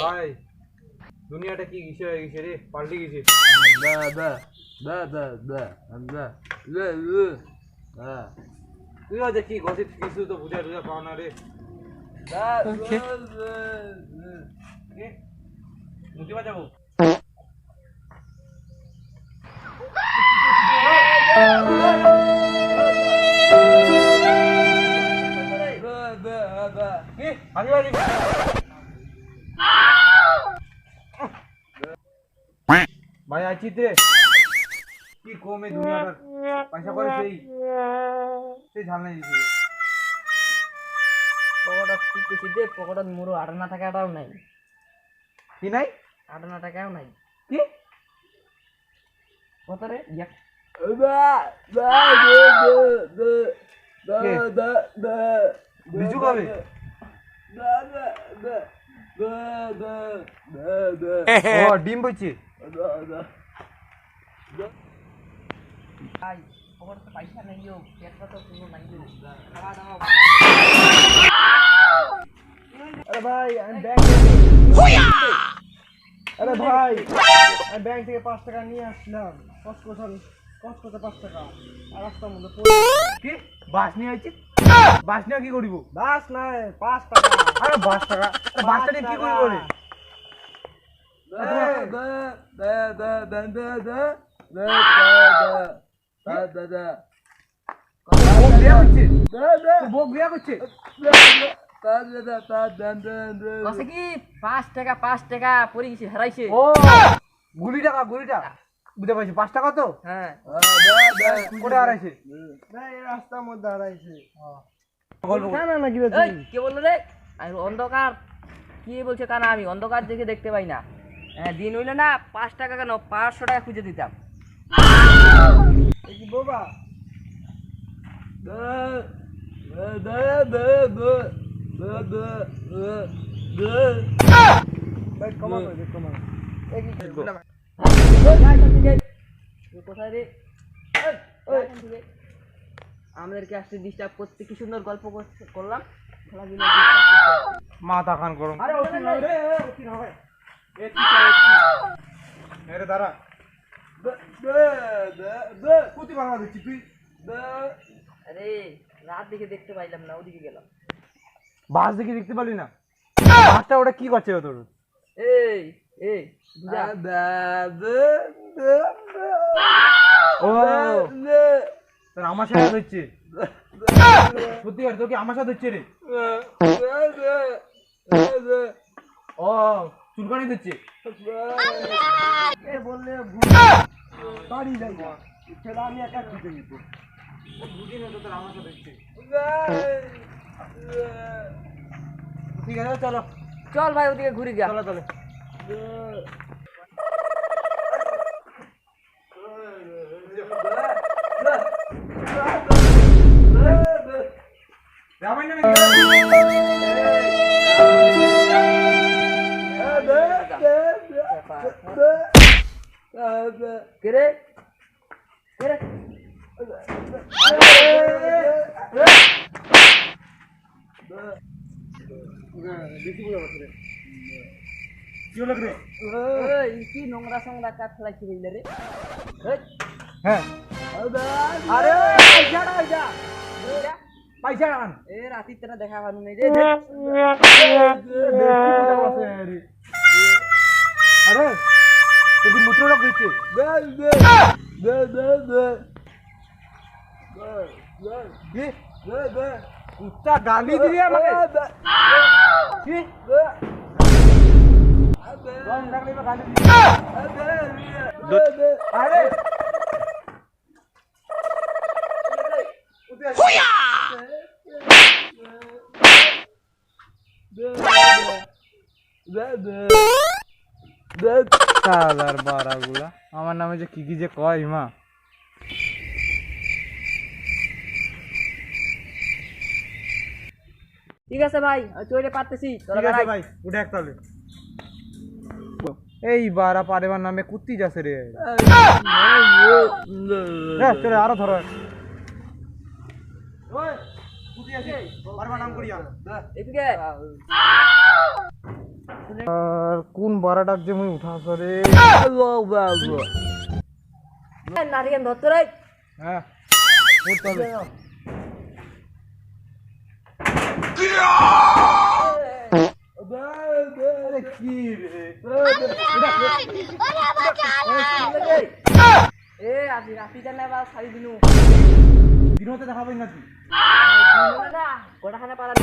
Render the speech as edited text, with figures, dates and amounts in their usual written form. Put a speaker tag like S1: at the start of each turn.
S1: ভাই দুনিয়াটা কি কিসে হয়ে গেছে রে, পাল্টে গেছে। তুই হয়তো কি গসিপ কিছু তো বুঝা টুঝা পাও না রে। মুখে বাজাবো ভাই আছিস রে, কি কমে দুনিয়াটার পয়সা করে সেই ঝামেলা দিছে।
S2: পকেটত কি কৈছি দে, পকেটত মোৰো 8 টাকা এটাও নাই।
S1: কি নাই?
S2: 8 টাকাও নাই।
S1: কি
S2: কত রে? এক
S1: বিজু কবে? ও ডিম বইছে।
S2: ভাই পকেটে পয়সা নাই গো, পেটটা তো পুরো নাই গো। খাওয়া দাওয়া।
S1: আরে ভাই আমি ব্যাংক আরে ভাই আমি ব্যাংক থেকে 5 টাকা নিয়ে আসলাম, কসকসে 5 টাকা আর রাস্তার মধ্যে কি বাস নিয়ে আইছি। বাস নিয়ে কি করিব? বাস নাই 5 টাকা। আরে 5 টাকা, 5 টাকা কি করিব রে?
S2: কসে কি 5 টাকা পড়ে গেছে, হারাইছে।
S1: ও গুলি টাকা বুঝতে পারছি। 5 টাকা তো
S2: হ্যাঁ
S1: কোথায় হারাইছে?
S3: রাস্তার মধ্যে হারাইছে।
S2: এই কে বললো রে? আমি অন্ধকার কি বলছে কানা, আমি অন্ধকার দেখে দেখতে পাই না। হ্যাঁ দিন হইলে না 5 টাকা কেন 500 টাকা খুঁজে দিতাম।
S3: কি বাবা ভাই কমা
S2: কোথায় রে? আমাদেরকে আসতে ডিস্টার্ব করতে, কি সুন্দর গল্প করলাম।
S1: মাথা খান গরম।
S3: আরে ওটি না রে, ওটি না ভাই।
S1: মেরে দাঁড়া কুতি বাংলা দিচ্ছি তুই।
S2: আরে রাত দেখে দেখতে পাইলাম না, ওদিকে গেলাম।
S1: বাস দেখে দেখতে পারলি না? বাসটা ওটা কি করছে তোর?
S2: এই এই বুঝা
S1: ও তোর আমার সাথে হচ্ছে সত্যি আর তোর কি আমার সাথে হচ্ছে রে? ও চুলকানি দিচ্ছে।
S3: এ বললে বাড়ি যাই না, ছেলে আমি একা খেতে নিত।
S1: বুঝি না তো তোর আমার সাথে হচ্ছে। ঠিক আছে চলো
S2: চল ভাই ওদিকে ঘুরে গিয়া।
S1: চলো চলো
S2: কে রে? কে রে?
S1: কি হলো রে?
S2: এই কি নোংরা সোংরা কাজ ফেলাইছি বইলে রে? এই
S1: হ্যাঁ
S2: আরে পয়সা না যা
S1: পয়সা আন।
S2: এ রাতি তেনা দেখা পানু নাই রে।
S1: আরে তুই মুত্র লোক দিচ্ছে। কি কুত্তা গালি দিবি আমাকে? কি রং ডাকলে গালি দিবি? আরে সালার বারাগুলা আমার নামে যে কি যে কয় মা।
S2: ঠিক আছে ভাই চলে পারতেছি।
S1: ঠিক আছে ভাই উঠে এক তাহলে। এই বারা পারেবার নামে কুত্তি যাচ্ছে রে। চলে আরো ধরো। কুত্তি আছে পারেবার নাম করিয়া
S2: এদিকে
S1: আর কোন বারাটাক যে মুই উঠাছ রে
S2: নারিকেল ধরতো রে
S1: হ্যাঁ উঠতে হবে। আরে কি রে
S2: এ আসি রাতি জানে বা সারি দিনু
S1: দিনতে দেখাবেন নাকি
S2: না গোটা খানা পালা